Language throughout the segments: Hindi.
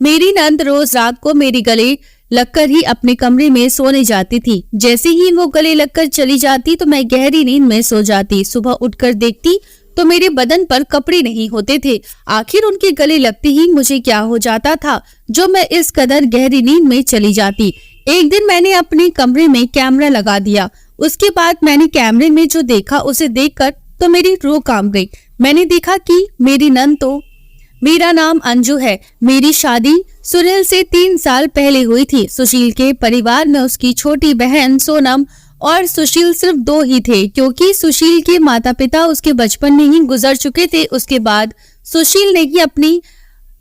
मेरी नंद रोज रात को मेरी गले लगकर ही अपने कमरे में सोने जाती थी। जैसे ही वो गले लगकर चली जाती तो मैं गहरी नींद में सो जाती। सुबह उठकर देखती तो मेरे बदन पर कपड़े नहीं होते थे। आखिर उनके गले लगते ही मुझे क्या हो जाता था जो मैं इस कदर गहरी नींद में चली जाती। एक दिन मैंने अपने कमरे में कैमरा लगा दिया। उसके बाद मैंने कैमरे में जो देखा उसे देखकर तो मेरी रूह कांप गई। मैंने देखा कि मेरी नंद तो मेरा नाम अंजू है। मेरी शादी सुनील से 3 साल पहले हुई थी। सुशील के परिवार में उसकी छोटी बहन सोनम और सुशील सिर्फ 2 ही थे, क्योंकि सुशील के माता पिता उसके बचपन में ही गुजर चुके थे। उसके बाद सुशील ने ही अपनी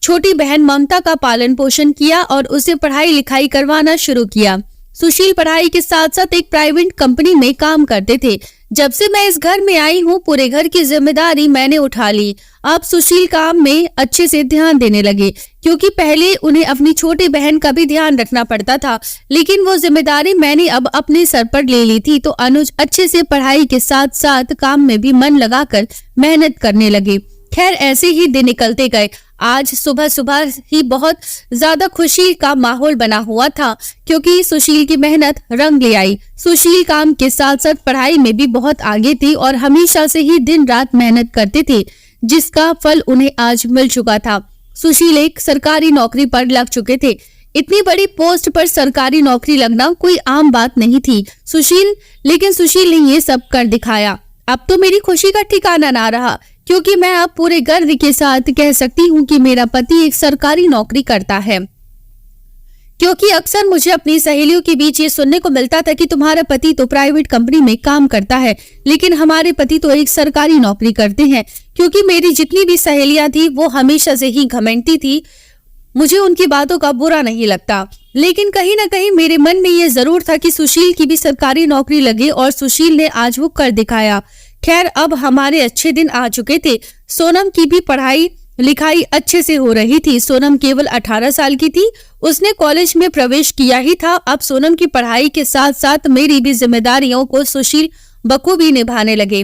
छोटी बहन ममता का पालन पोषण किया और उसे पढ़ाई लिखाई करवाना शुरू किया। सुशील पढ़ाई के साथ साथ एक प्राइवेट कंपनी में काम करते थे। जब से मैं इस घर में आई हूँ पूरे घर की जिम्मेदारी मैंने उठा ली। अब सुशील काम में अच्छे से ध्यान देने लगे, क्योंकि पहले उन्हें अपनी छोटी बहन का भी ध्यान रखना पड़ता था, लेकिन वो जिम्मेदारी मैंने अब अपने सर पर ले ली थी। तो अनुज अच्छे से पढ़ाई के साथ साथ काम में भी मन लगाकर मेहनत करने लगे। खैर ऐसे ही दिन निकलते गए। आज सुबह सुबह ही बहुत ज्यादा खुशी का माहौल बना हुआ था, क्योंकि सुशील की मेहनत रंग ले आई। सुशील काम के साथ साथ पढ़ाई में भी बहुत आगे थे और हमेशा से ही दिन रात मेहनत करते थे, जिसका फल उन्हें आज मिल चुका था। सुशील एक सरकारी नौकरी पर लग चुके थे। इतनी बड़ी पोस्ट पर सरकारी नौकरी लगना कोई आम बात नहीं थी। लेकिन सुशील ने ये सब कर दिखाया। अब तो मेरी खुशी का ठिकाना ना रहा, क्योंकि मैं अब पूरे गर्व के साथ कह सकती हूँ कि मेरा पति एक सरकारी नौकरी करता है। क्योंकि अक्सर मुझे अपनी सहेलियों के बीच ये सुनने को मिलता था कि तुम्हारा पति तो प्राइवेट कंपनी में काम करता है, लेकिन हमारे पति तो एक सरकारी नौकरी करते हैं। क्योंकि मेरी जितनी भी सहेलियां थी वो हमेशा से ही घमंडी थी। मुझे उनकी बातों का बुरा नहीं लगता, लेकिन कहीं ना कहीं मेरे मन में ये जरूर था कि सुशील की भी सरकारी नौकरी लगे, और सुशील ने आज वो कर दिखाया। खैर अब हमारे अच्छे दिन आ चुके थे। सोनम की भी पढ़ाई लिखाई अच्छे से हो रही थी। सोनम केवल 18 साल की थी। उसने कॉलेज में प्रवेश किया ही था। अब सोनम की पढ़ाई के साथ साथ मेरी भी जिम्मेदारियों को सुशील बखूबी निभाने लगे।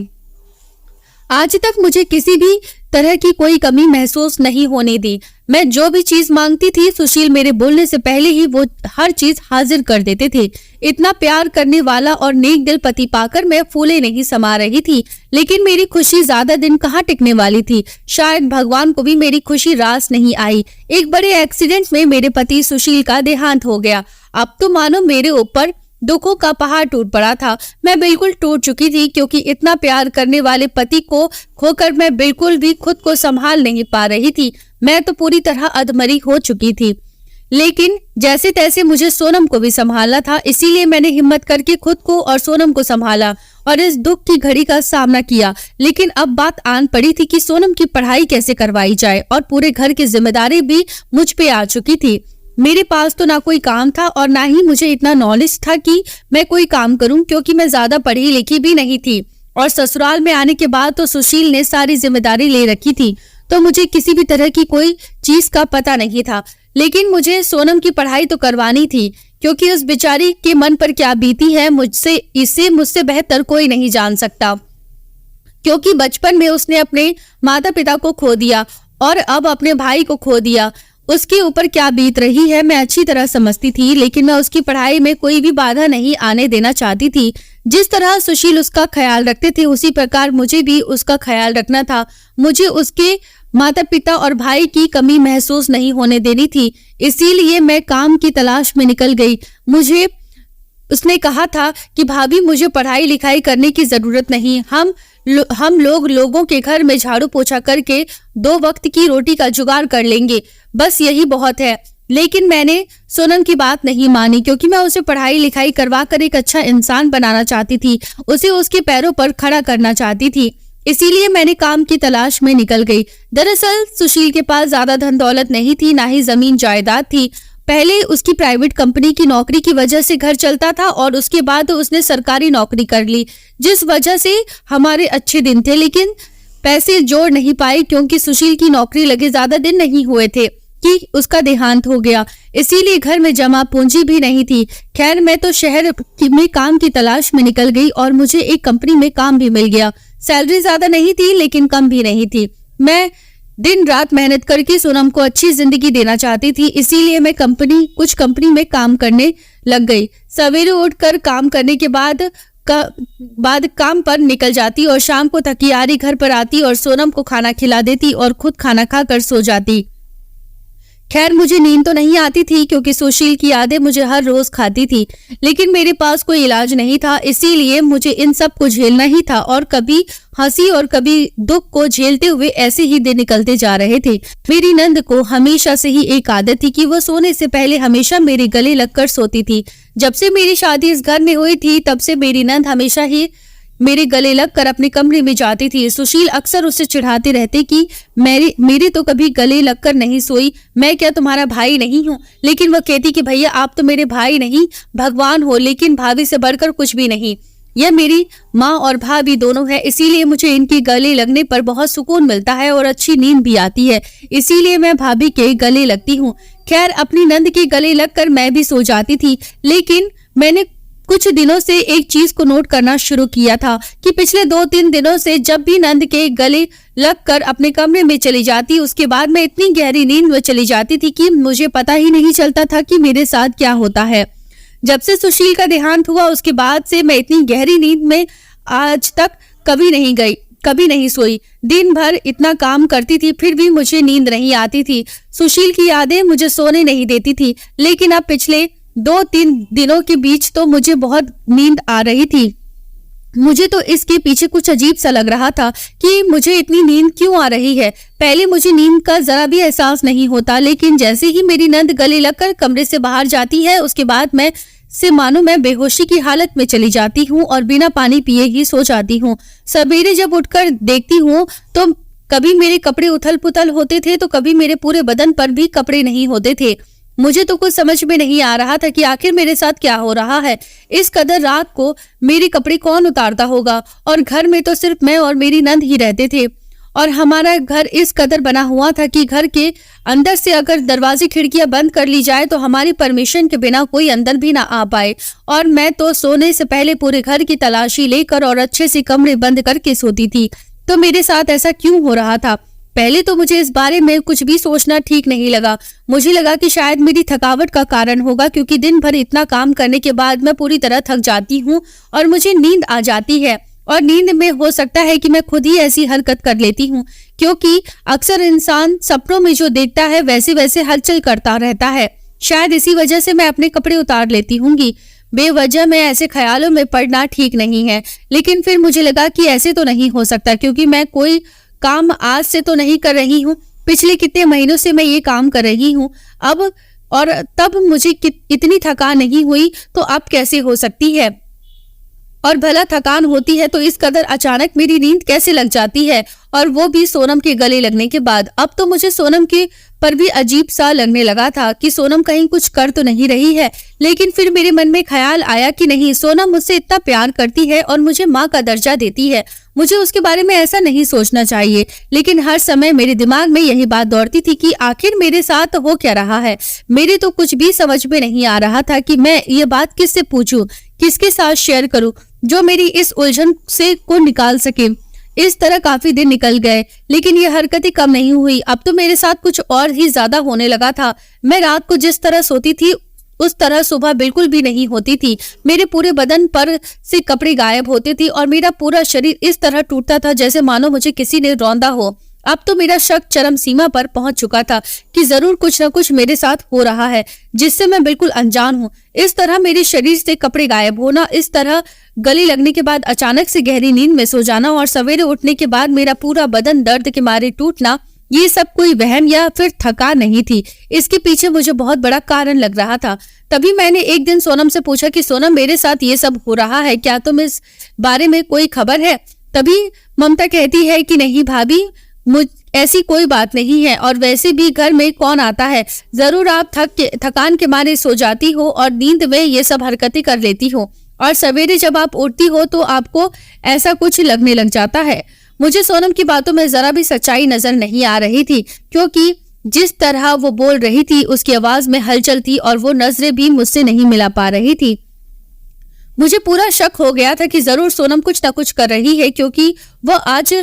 आज तक मुझे किसी भी तरह की कोई कमी महसूस नहीं होने दी। मैं जो भी चीज मांगती थी सुशील मेरे बोलने से पहले ही वो हर चीज हाजिर कर देते थे। इतना प्यार करने वाला और नेक दिल पति पाकर मैं फूले नहीं समा रही थी, लेकिन मेरी खुशी ज्यादा दिन कहाँ टिकने वाली थी। शायद भगवान को भी मेरी खुशी रास नहीं आई। एक बड़े एक्सीडेंट में मेरे पति सुशील का देहांत हो गया। अब तो मानो मेरे ऊपर दुखों का पहाड़ टूट पड़ा था। मैं बिल्कुल टूट चुकी थी, क्योंकि इतना प्यार करने वाले पति को खोकर मैं बिल्कुल भी खुद को संभाल नहीं पा रही थी। मैं तो पूरी तरह अधमरी हो चुकी थी। लेकिन जैसे तैसे मुझे सोनम को भी संभालना था, इसीलिए मैंने हिम्मत करके खुद को और सोनम को संभाला और इस दुख की घड़ी का सामना किया। लेकिन अब बात आन पड़ी थी कि सोनम की पढ़ाई कैसे करवाई जाए, और पूरे घर की जिम्मेदारी भी मुझ पे आ चुकी थी। मेरे पास तो ना कोई काम था और ना ही मुझे इतना नॉलेज था कि मैं कोई काम करूं, क्योंकि मैं ज्यादा पढ़ी लिखी भी नहीं थी। और ससुराल में आने के बाद तो सुशील ने सारी जिम्मेदारी ले रखी थी, तो मुझे किसी भी तरह की कोई चीज का पता नहीं था। लेकिन मुझे सोनम की पढ़ाई तो करवानी थी, क्योंकि उस बेचारी के मन पर क्या बीती है मुझसे बेहतर कोई नहीं जान सकता। क्योंकि बचपन में उसने अपने माता पिता को खो दिया और अब अपने भाई को खो दिया। उसके ऊपर क्या बीत रही है मैं अच्छी तरह समझती थी, लेकिन मैं उसकी पढ़ाई में कोई भी बाधा नहीं आने देना चाहती थी। जिस तरह सुशील उसका ख्याल रखते थे उसी प्रकार मुझे भी उसका ख्याल रखना था। मुझे उसके माता पिता और भाई की कमी महसूस नहीं होने देनी थी। इसीलिए मैं काम की तलाश में निकल गई। मुझे उसने कहा था कि भाभी मुझे पढ़ाई लिखाई करने की जरूरत नहीं, हम लोगों के घर में झाड़ू पोछा करके 2 वक्त की रोटी का जुगाड़ कर लेंगे, बस यही बहुत है। लेकिन मैंने सोनम की बात नहीं मानी, क्योंकि मैं उसे पढ़ाई लिखाई करवा कर एक अच्छा इंसान बनाना चाहती थी, उसे उसके पैरों पर खड़ा करना चाहती थी। इसीलिए मैंने काम की तलाश में निकल गई। दरअसल सुशील के पास ज्यादा धन दौलत नहीं थी, ना ही जमीन जायदाद थी। पहले उसकी प्राइवेट कंपनी की नौकरी की वजह से घर चलता था, और उसके बाद उसने सरकारी नौकरी कर ली, जिस वजह से हमारे अच्छे दिन थे। लेकिन पैसे जोड़ नहीं पाए, क्योंकि सुशील की नौकरी लगे ज्यादा दिन नहीं हुए थे कि उसका देहांत हो गया। इसीलिए घर में जमा पूंजी भी नहीं थी। खैर मैं तो शहर में काम की तलाश में निकल गई और मुझे एक कंपनी में काम भी मिल गया। सैलरी ज्यादा नहीं थी, लेकिन कम भी नहीं थी। मैं दिन रात मेहनत करके सोनम को अच्छी जिंदगी देना चाहती थी, इसीलिए मैं कुछ कंपनी में काम करने लग गई। सवेरे उठकर काम करने के बाद काम पर निकल जाती और शाम को थकी हारी घर पर आती और सोनम को खाना खिला देती और खुद खाना खाकर सो जाती। खैर मुझे नींद तो नहीं आती थी क्योंकि सुशील की यादें मुझे हर रोज खाती थी, लेकिन मेरे पास कोई इलाज नहीं था, इसीलिए मुझे इन सब को झेलना ही था और कभी हंसी और कभी दुख को झेलते हुए ऐसे ही दिन निकलते जा रहे थे। मेरी नंद को हमेशा से ही एक आदत थी कि वो सोने से पहले हमेशा मेरे गले लगकर सोती थी। जब से मेरी शादी इस घर में हुई थी तब से मेरी नंद हमेशा ही मेरे गले लगकर अपने कमरे में जाती थी। सुशील अक्सर उससे चिढ़ाते रहते कि मेरे तो कभी गले लगकर नहीं सोई, मैं क्या तुम्हारा भाई नहीं हूँ? लेकिन वह कहती कि भैया आप तो मेरे भाई नहीं भगवान हो, लेकिन भाभी से बढ़कर कुछ भी नहीं। यह मेरी माँ और भाभी दोनों है, इसीलिए मुझे इनके गले लगने पर बहुत सुकून मिलता है और अच्छी नींद भी आती है, इसीलिए मैं भाभी के गले लगती हूँ। खैर अपनी नंद के गले लगकर मैं भी सो जाती थी, लेकिन मैंने कुछ दिनों से एक चीज को नोट करना शुरू किया था कि पिछले 2-3 दिनों से जब भी नंद के गले लगकर अपने कमरे में चली जाती, उसके बाद मैं इतनी गहरी नींद में चली जाती थी कि मुझे पता ही नहीं चलता था कि मेरे साथ क्या होता है। जब से सुशील का देहांत हुआ उसके बाद से मैं इतनी गहरी नींद में आज तक कभी नहीं सोई। दिन भर इतना काम करती थी फिर भी मुझे नींद नहीं आती थी। सुशील की यादें मुझे सोने नहीं देती थी, लेकिन अब पिछले 2-3 दिनों के बीच तो मुझे बहुत नींद आ रही थी। मुझे तो इसके पीछे कुछ अजीब सा लग रहा था कि मुझे इतनी नींद क्यों आ रही है। पहले मुझे नींद का जरा भी एहसास नहीं होता, लेकिन जैसे ही मेरी नंद गले लगकर कमरे से बाहर जाती है उसके बाद मानो मैं बेहोशी की हालत में चली जाती हूँ और बिना पानी पिए ही सो जाती हूँ। सवेरे जब उठकर देखती हूँ तो कभी मेरे कपड़े उथल पुथल होते थे तो कभी मेरे पूरे बदन पर भी कपड़े नहीं होते थे। मुझे तो कुछ समझ में नहीं आ रहा था कि आखिर मेरे साथ क्या हो रहा है। इस कदर रात को मेरे कपड़े कौन उतारता होगा, और घर में तो सिर्फ मैं और मेरी नंद ही रहते थे और हमारा घर इस कदर बना हुआ था कि घर के अंदर से अगर दरवाजे खिड़कियां बंद कर ली जाए तो हमारी परमिशन के बिना कोई अंदर भी ना आ पाए। और मैं तो सोने से पहले पूरे घर की तलाशी लेकर और अच्छे से कमरे बंद करके सोती थी। तो मेरे साथ ऐसा क्यों हो रहा था? पहले तो मुझे इस बारे में कुछ भी सोचना ठीक नहीं लगा। मुझे लगा कि शायद मेरी थकावट का कारण होगा, क्योंकि दिन भर इतना काम करने के बाद मैं पूरी तरह थक जाती हूँ और मुझे नींद आ जाती है। और नींद में हो सकता है कि मैं खुद ही ऐसी हरकत कर लेती हूँ, क्योंकि अक्सर इंसान सपनों में जो देखता है वैसे वैसे हलचल करता रहता है। शायद इसी वजह से मैं अपने कपड़े उतार लेती हूँगी। बेवजह मैं ऐसे ख्यालों में पड़ना ठीक नहीं है, लेकिन फिर मुझे लगा कि ऐसे तो नहीं हो सकता, क्योंकि मैं कोई काम आज से तो नहीं कर रही हूँ। पिछले कितने महीनों से मैं ये काम कर रही हूँ अब, और तब मुझे इतनी थकान नहीं हुई तो अब कैसे हो सकती है? और भला थकान होती है तो इस कदर अचानक मेरी नींद कैसे लग जाती है, और वो भी सोनम के गले लगने के बाद। अब तो मुझे सोनम के पर भी अजीब सा लगने लगा था कि सोनम कहीं कुछ कर तो नहीं रही है। लेकिन फिर मेरे मन में ख्याल आया कि नहीं, सोनम मुझसे इतना प्यार करती है और मुझे माँ का दर्जा देती है, मुझे उसके बारे में ऐसा नहीं सोचना चाहिए। लेकिन हर समय मेरे दिमाग में यही बात दौड़ती थी कि आखिर मेरे साथ हो क्या रहा है। मेरे तो कुछ भी समझ में नहीं आ रहा था कि मैं ये बात किससे पूछूं, किसके साथ शेयर करूं जो मेरी इस उलझन से को निकाल सके। इस तरह काफी दिन निकल गए, लेकिन ये हरकतें कम नहीं हुई। अब तो मेरे साथ कुछ और ही ज्यादा होने लगा था। मैं रात को जिस तरह सोती थी उस तरह सुबह बिल्कुल भी नहीं होती थी। मेरे पूरे बदन पर से कपड़े गायब होते थे और मेरा पूरा शरीर इस तरह टूटता था जैसे मानो मुझे किसी ने रौंदा हो। अब तो मेरा शक चरम सीमा पर पहुंच चुका था कि जरूर कुछ न कुछ मेरे साथ हो रहा है जिससे मैं बिल्कुल अनजान हूँ। इस तरह मेरे शरीर से कपड़े गायब होना, इस तरह गले लगने के बाद अचानक से गहरी नींद में सो जाना और सवेरे उठने के बाद मेरा पूरा बदन दर्द के मारे टूटना, ये सब कोई वहम या फिर थकान नहीं थी। इसके पीछे मुझे बहुत बड़ा कारण लग रहा था। तभी मैंने एक दिन सोनम से पूछा कि सोनम, मेरे साथ ये सब हो रहा है, क्या तुम इस बारे में कोई खबर है? तभी ममता कहती है कि नहीं भाभी, ऐसी कोई बात नहीं है, और वैसे भी घर में कौन आता है, जरूर आप थकान के मारे सो जाती हो और नींद में ये सब हरकतें कर लेती हो, और सवेरे जब आप उठती हो तो आपको ऐसा कुछ लगने लग जाता है। मुझे सोनम की बातों में जरा भी सच्चाई नजर नहीं आ रही थी, क्योंकि जिस तरह वो बोल रही थी उसकी आवाज में हलचल थी और वो नजरें भी मुझसे नहीं मिला पा रही थी। मुझे पूरा शक हो गया था कि जरूर सोनम कुछ ना कुछ कर रही है, क्योंकि वो आज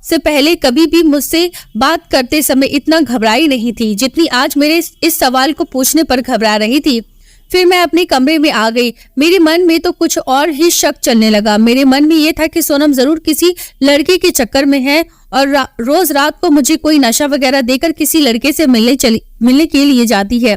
से पहले कभी भी मुझसे बात करते समय इतना घबराई नहीं थी जितनी आज मेरे इस सवाल को पूछने पर घबरा रही थी। फिर मैं अपने कमरे में आ गई। मेरे मन में तो कुछ और ही शक चलने लगा। मेरे मन में ये था कि सोनम जरूर किसी लड़के के चक्कर में है और रोज रात को मुझे कोई नशा वगैरह देकर किसी लड़के से मिलने के लिए जाती है।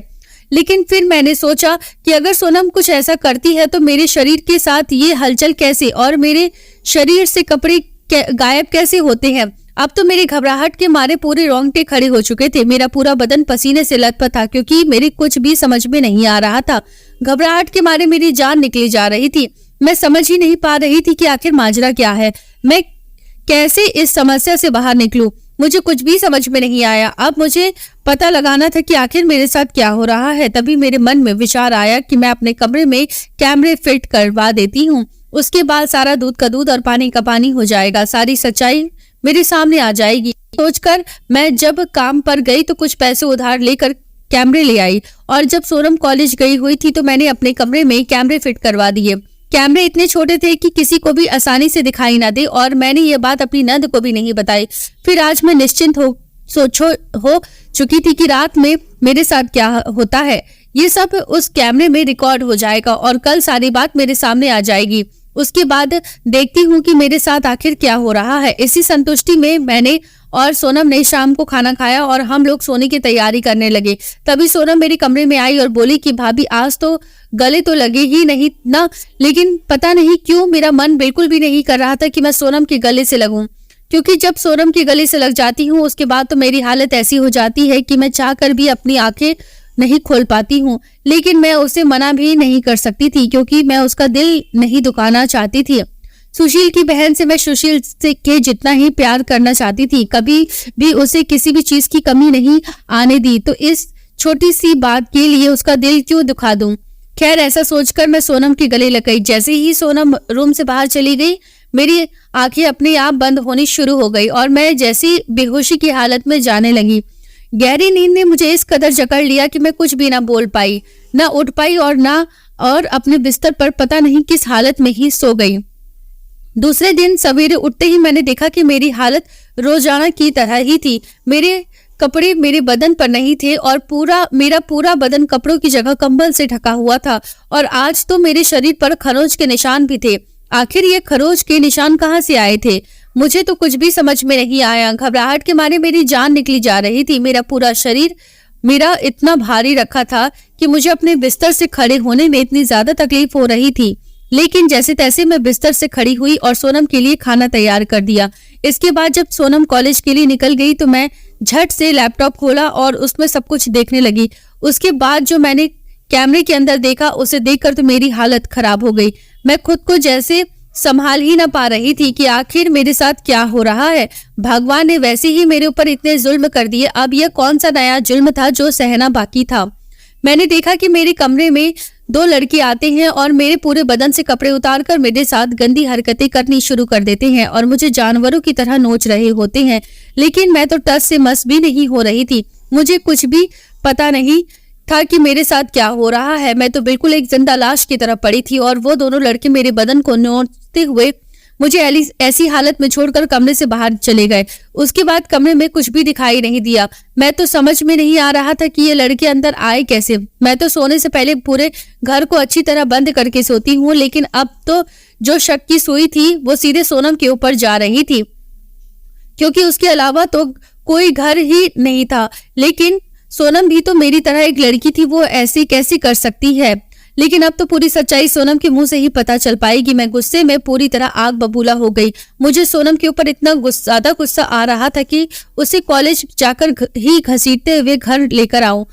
लेकिन फिर मैंने सोचा कि अगर सोनम कुछ ऐसा करती है तो मेरे शरीर के साथ ये हलचल कैसे और मेरे शरीर से कपड़े गायब कैसे होते हैं। अब तो मेरी घबराहट के मारे पूरे रोंगटे खड़े हो चुके थे। मेरा पूरा बदन पसीने से लथपथ था क्योंकि मेरे कुछ भी समझ में नहीं आ रहा था। घबराहट के मारे मेरी जान निकली जा रही थी। मैं समझ ही नहीं पा रही थी कि आखिर माजरा क्या है, मैं कैसे इस समस्या से बाहर निकलूं। मुझे कुछ भी समझ में नहीं आया। अब मुझे पता लगाना था कि आखिर मेरे साथ क्या हो रहा है। तभी मेरे मन में विचार आया कि मैं अपने कमरे में कैमरे फिट करवा देती हूँ। उसके बाद सारा दूध का दूध और पानी का पानी हो जाएगा, सारी सच्चाई मेरे सामने आ जाएगी। सोचकर मैं जब काम पर गई तो कुछ पैसे उधार लेकर कैमरे ले आई और जब सोनम कॉलेज गई हुई थी तो मैंने अपने कमरे में कैमरे फिट करवा दिए। कैमरे इतने छोटे थे कि किसी को भी आसानी से दिखाई ना दे और मैंने ये बात अपनी नंद को भी नहीं बताई। फिर आज मैं निश्चिंत हो चुकी थी कि रात में मेरे साथ क्या होता है ये सब उस कैमरे में रिकॉर्ड हो जाएगा और कल सारी बात मेरे सामने आ जाएगी। उसके बाद देखती हूँ कि मेरे साथ आखिर क्या हो रहा है। इसी संतुष्टि में मैंने और सोनम ने शाम को खाना खाया और हम लोग सोने की तैयारी करने लगे। तभी सोनम मेरे कमरे में आई और बोली कि भाभी आज तो गले तो लगे ही नहीं ना। लेकिन पता नहीं क्यों मेरा मन बिल्कुल भी नहीं कर रहा था कि मैं सोनम के गले से लगूं, क्योंकि जब सोनम के गले से लग जाती हूँ उसके बाद तो मेरी हालत ऐसी हो जाती है कि मैं चाहकर भी अपनी आंखें नहीं खोल पाती हूँ। लेकिन मैं उसे मना भी नहीं कर सकती थी क्योंकि मैं उसका दिल नहीं दुखाना चाहती थी। सुशील की बहन से मैं सुशील से के जितना ही प्यार करना चाहती थी, कभी भी उसे किसी भी चीज की कमी नहीं आने दी, तो इस छोटी सी बात के लिए उसका दिल क्यों दुखा दूं। खैर ऐसा सोचकर मैं सोनम के गले लग गई। जैसे ही सोनम रूम से बाहर चली गई मेरी आंखें अपने आप बंद होनी शुरू हो गई और मैं जैसी बेहोशी की हालत में जाने लगी। गहरी नींद ने मुझे इस कदर जकड़ लिया कि मैं कुछ भी ना बोल पाई, ना उठ पाई और अपने बिस्तर पर पता नहीं किस हालत में ही सो गई। दूसरे दिन सवेरे उठते ही मैंने देखा कि मेरी हालत रोजाना की तरह ही थी। मेरे कपड़े मेरे बदन पर नहीं थे और मेरा पूरा बदन कपड़ों की जगह कंबल से ढका हुआ था और आज तो मेरे शरीर पर खरोंच के निशान भी थे। आखिर ये खरोंच के निशान कहाँ से आए थे, मुझे तो कुछ भी समझ में नहीं आया। घबराहट के मारे मेरी जान निकली जा रही थी। मेरा पूरा शरीर मेरा इतना भारी रखा था कि मुझे अपने बिस्तर से खड़े होने में इतनी ज्यादा तकलीफ हो रही थी। लेकिन जैसे तैसे मैं बिस्तर से खड़ी हुई और सोनम के लिए खाना तैयार कर दिया। इसके बाद जब सोनम कॉलेज के लिए निकल गई तो मैं झट से लैपटॉप खोला और उसमें सब कुछ देखने लगी। उसके बाद जो मैंने कैमरे के अंदर देखा उसे देखकर तो मेरी हालत खराब हो गई। मैं खुद को जैसे संभाल ही ना पा रही थी कि आखिर मेरे साथ क्या हो रहा है। भगवान ने वैसे ही मेरे ऊपर इतने जुल्म कर दिए, अब यह कौन सा नया जुल्म था जो सहना बाकी था। मैंने देखा कि मेरे कमरे में दो लड़के आते हैं और मेरे पूरे बदन से कपड़े उतारकर मेरे साथ गंदी हरकतें करनी शुरू कर देते हैं और मुझे जानवरों की तरह नोच रहे होते हैं। लेकिन मैं तो टस से मस भी नहीं हो रही थी। मुझे कुछ भी पता नहीं था कि मेरे साथ क्या हो रहा है। मैं तो बिल्कुल एक जिंदा लाश की तरह पड़ी थी और वो दोनों लड़के मेरे बदन को नोचते हुए मुझे ऐसी हालत में छोड़कर कमरे से बाहर चले गए। उसके बाद कमरे में कुछ भी दिखाई नहीं दिया। मैं तो समझ में नहीं आ रहा था कि ये लड़के अंदर आए कैसे। मैं तो सोने से पहले पूरे घर को अच्छी तरह बंद करके सोती हूँ, लेकिन अब तो जो शक की सुई थी वो सीधे सोनम के ऊपर जा रही थी, क्योंकि उसके अलावा तो कोई घर ही नहीं था। लेकिन सोनम भी तो मेरी तरह एक लड़की थी, वो ऐसे कैसे कर सकती है। लेकिन अब तो पूरी सच्चाई सोनम के मुंह से ही पता चल पाएगी। मैं गुस्से में पूरी तरह आग बबूला हो गई। मुझे सोनम के ऊपर इतना ज्यादा गुस्सा आ रहा था कि उसे कॉलेज जाकर ही घसीटते हुए घर लेकर आऊं।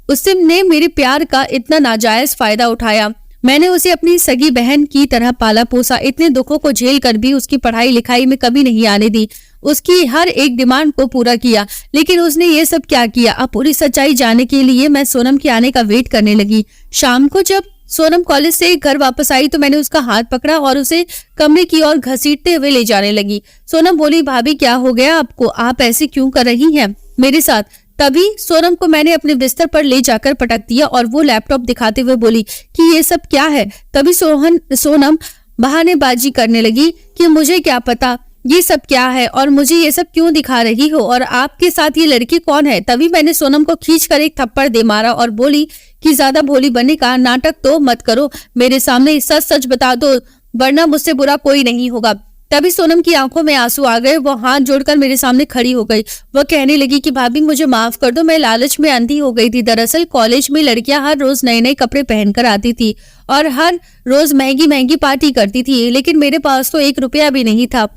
उसने मेरे प्यार का इतना नाजायज फायदा उठाया। मैंने उसे अपनी सगी बहन की तरह पाला पोसा। इतने दुखों को झेल कर भी उसकी पढ़ाई लिखाई में कमी नहीं आने दी। उसकी हर एक डिमांड को पूरा किया। लेकिन उसने ये सब क्या किया। अब पूरी सच्चाई जानने के लिए मैं सोनम के आने का वेट करने लगी। शाम को जब सोनम कॉलेज से घर वापस आई तो मैंने उसका हाथ पकड़ा और उसे कमरे की ओर घसीटते हुए ले जाने लगी। सोनम बोली, भाभी क्या हो गया आपको, आप ऐसे क्यों कर रही हैं मेरे साथ। तभी सोनम को मैंने अपने बिस्तर पर ले जाकर पटक दिया और वो लैपटॉप दिखाते हुए बोली कि ये सब क्या है। तभी सोनम बहानेबाजी करने लगी कि मुझे क्या पता, ये सब क्या है और मुझे ये सब क्यों दिखा रही हो, और आपके साथ ये लड़की कौन है? तभी मैंने सोनम को खींचकर एक थप्पड़ दे मारा और बोली कि ज्यादा भोली बनने का नाटक तो मत करो, मेरे सामने सच सच बता दो, वरना मुझसे बुरा कोई नहीं होगा। तभी सोनम की आंखों में आंसू आ गए। वो हाथ जोड़कर मेरे सामने खड़ी हो गई। वह कहने लगी कि भाभी मुझे माफ कर दो, मैं लालच में अंधी हो गई थी। दरअसल कॉलेज में लड़कियां हर रोज नए नए कपड़े पहनकर आती थी और हर रोज महंगी महंगी पार्टी करती थी, लेकिन मेरे पास तो 1 रुपया भी नहीं था।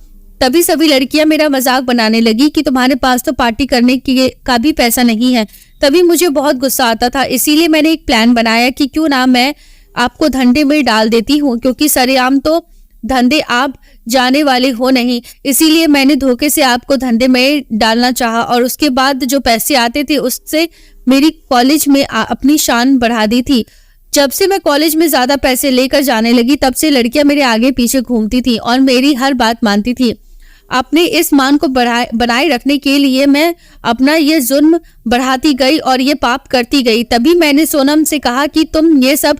तभी सभी लड़कियां मेरा मजाक बनाने लगी कि तुम्हारे पास तो पार्टी करने का भी पैसा नहीं है। तभी मुझे बहुत गुस्सा आता था, इसीलिए मैंने एक प्लान बनाया कि क्यों ना मैं आपको धंधे में डाल देती हूँ, क्योंकि सरेआम तो धंधे आप जाने वाले हो नहीं, इसीलिए मैंने धोखे से आपको धंधे में डालना चाहा और उसके बाद जो पैसे आते थे उससे मेरी कॉलेज में अपनी शान बढ़ा दी थी। जब से मैं कॉलेज में ज्यादा पैसे लेकर जाने लगी, तब से लड़कियां मेरे आगे पीछे घूमती थी और मेरी हर बात मानती थी। अपने इस मान को बनाए रखने के लिए मैं अपना ये जुल्म बढ़ाती गई और ये पाप करती गई। तभी मैंने सोनम से कहा कि तुम ये सब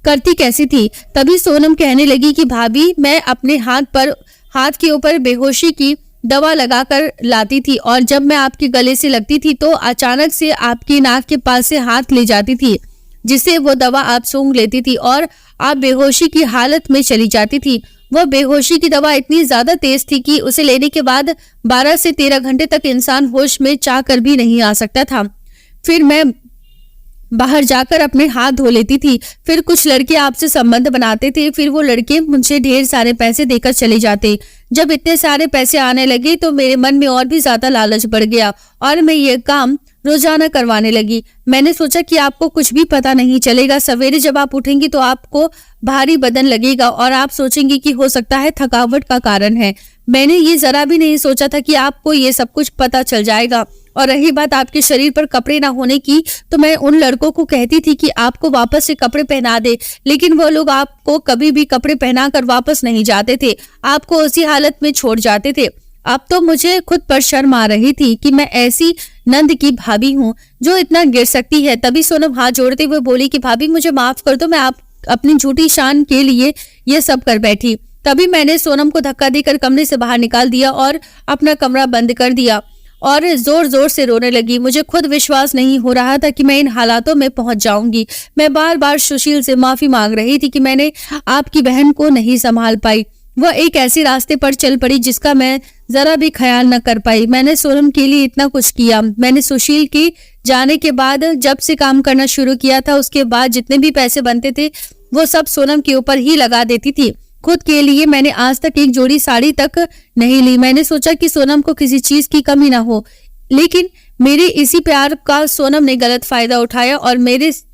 करती कैसी थी? तभी सोनम कहने लगी कि भाभी मैं अपने हाथ के ऊपर बेहोशी की दवा लगाकर लाती थी और जब मैं आपके गले से लगती थी तो अचानक से आपकी नाक के पास से हाथ ले जाती थी, जिससे वो दवा आप सूंघ लेती थी और आप बेहोशी की हालत में चली जाती थी। वह बेहोशी की दवा इतनी ज्यादा तेज थी कि उसे लेने के बाद 12 से 13 घंटे तक इंसान होश में चाह कर भी नहीं आ सकता था। फिर मैं बाहर जाकर अपने हाथ धो लेती थी। फिर कुछ लड़के आपसे संबंध बनाते थे, फिर वो लड़के मुझे ढेर सारे पैसे देकर चले जाते। जब इतने सारे पैसे आने लगे तो मेरे मन में और भी ज्यादा लालच बढ़ गया और मैं ये काम रोजाना करवाने लगी। मैंने सोचा कि आपको कुछ भी पता नहीं चलेगा, सवेरे जब आप उठेंगी तो आपको भारी बदन लगेगा और आप सोचेंगी कि हो सकता है थकावट का कारण है। मैंने ये जरा भी नहीं सोचा था कि आपको ये सब कुछ पता चल जाएगा। और रही बात आपके शरीर पर कपड़े ना होने की, तो मैं उन लड़कों को कहती थी कि आपको वापस से कपड़े पहना दे, लेकिन वो लोग आपको कभी भी कपड़े पहनाकर वापस नहीं जाते थे, आपको उसी हालत में छोड़ जाते थे। अब तो मुझे खुद पर शर्म आ रही थी कि मैं ऐसी नंद की भाभी हूँ जो इतना गिर सकती है। तभी सोनम हाथ जोड़ते हुए बोली कि भाभी मुझे माफ कर दो, मैं अपनी झूठी शान के लिए ये सब कर बैठी। तभी मैंने सोनम को धक्का देकर कमरे से बाहर निकाल दिया और अपना कमरा बंद कर दिया और जोर जोर से रोने लगी। मुझे खुद विश्वास नहीं हो रहा था कि मैं इन हालातों में पहुंच जाऊंगी। मैं बार बार सुशील से माफी मांग रही थी कि मैंने आपकी बहन को नहीं संभाल पाई। वह एक ऐसे रास्ते पर चल पड़ी जिसका मैं जरा भी ख्याल न कर पाई। मैंने सोनम के लिए इतना कुछ किया। मैंने सुशील के जाने के बाद जब से काम करना शुरू किया था, उसके बाद जितने भी पैसे बनते थे वो सब सोनम के ऊपर ही लगा देती थी। खुद के लिए मैंने आज तक एक जोड़ी साड़ी तक नहीं ली। मैंने सोचा कि सोनम को किसी चीज की कमी ना हो, लेकिन मेरे इसी प्यार का सोनम ने गलत फायदा उठाया और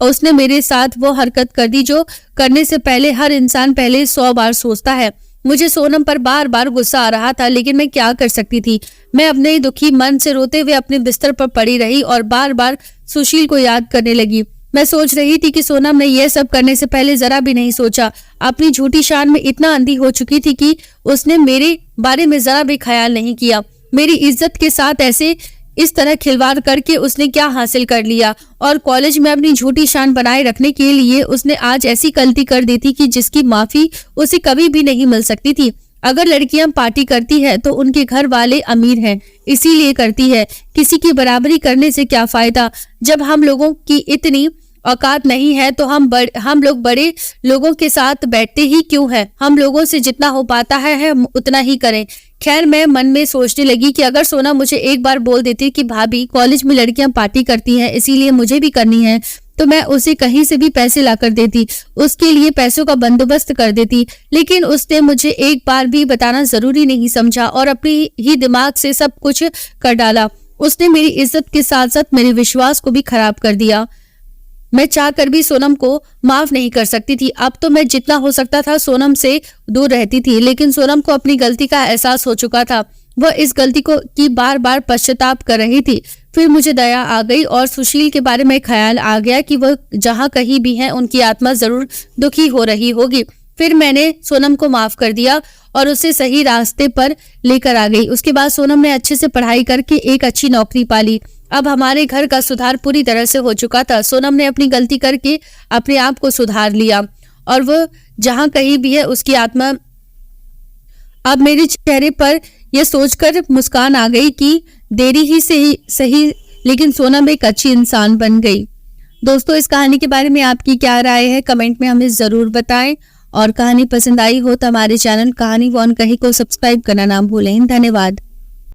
उसने मेरे साथ वो हरकत कर दी जो करने से पहले हर इंसान पहले 100 बार सोचता है। मुझे सोनम पर बार बार गुस्सा आ रहा था, लेकिन मैं क्या कर सकती थी। मैं अपने दुखी मन से रोते हुए अपने बिस्तर पर पड़ी रही और बार बार सुशील को याद करने लगी। मैं सोच रही थी कि सोनम ने यह सब करने से पहले जरा भी नहीं सोचा। अपनी झूठी शान में इतना अंधी हो चुकी थी कि उसने मेरे बारे में जरा भी ख्याल नहीं किया। मेरी इज्जत के साथ इस तरह खिलवाड़ करके उसने क्या हासिल कर लिया, और कॉलेज में अपनी झूठी शान बनाए रखने के लिए उसने आज ऐसी गलती कर दी थी कि जिसकी माफी उसे कभी भी नहीं मिल सकती थी। अगर लड़कियां पार्टी करती है तो उनके घर वाले अमीर हैं, इसीलिए करती है। किसी की बराबरी करने से क्या फायदा? जब हम लोगों की इतनी औकात नहीं है तो हम लोग बड़े लोगों के साथ बैठते ही क्यों हैं? हम लोगों से जितना हो पाता है हम उतना ही करें। खैर, मैं मन में सोचने लगी कि अगर सोना मुझे एक बार बोल देती कि भाभी कॉलेज में लड़कियां पार्टी करती हैं इसीलिए मुझे भी करनी है, तो मैं उसे कहीं से भी पैसे ला कर देती, उसके लिए पैसों का बंदोबस्त कर देती। लेकिन उसने मुझे एक बार भी बताना जरूरी नहीं समझा और अपनी ही दिमाग से सब कुछ कर डाला। उसने मेरी इज्जत के साथ साथ मेरे विश्वास को भी खराब कर दिया। मैं चाहकर भी सोनम को माफ नहीं कर सकती थी। अब तो मैं जितना हो सकता था सोनम से दूर रहती थी, लेकिन सोनम को अपनी गलती का एहसास हो चुका था। वह इस गलती की बार बार पश्चाताप कर रही थी। फिर मुझे दया आ गई और सुशील के बारे में ख्याल आ गया कि वह जहाँ कहीं भी है उनकी आत्मा जरूर दुखी हो रही होगी। फिर मैंने सोनम को माफ कर दिया और उसे सही रास्ते पर लेकर आ गई। उसके बाद सोनम ने अच्छे से पढ़ाई करके एक अच्छी नौकरी पाली। अब हमारे घर का सुधार पूरी तरह से हो चुका था। सोनम ने अपनी गलती करके अपने आप को सुधार लिया और वह जहाँ कहीं भी है उसकी आत्मा। अब मेरे चेहरे पर यह सोचकर मुस्कान आ गई कि देरी ही सही लेकिन सोनम एक अच्छी इंसान बन गई। दोस्तों, इस कहानी के बारे में आपकी क्या राय है, कमेंट में हमें जरूर बताएं। और कहानी पसंद आई हो तो हमारे चैनल कहानी वन कही को सब्सक्राइब करना ना भूलें। धन्यवाद।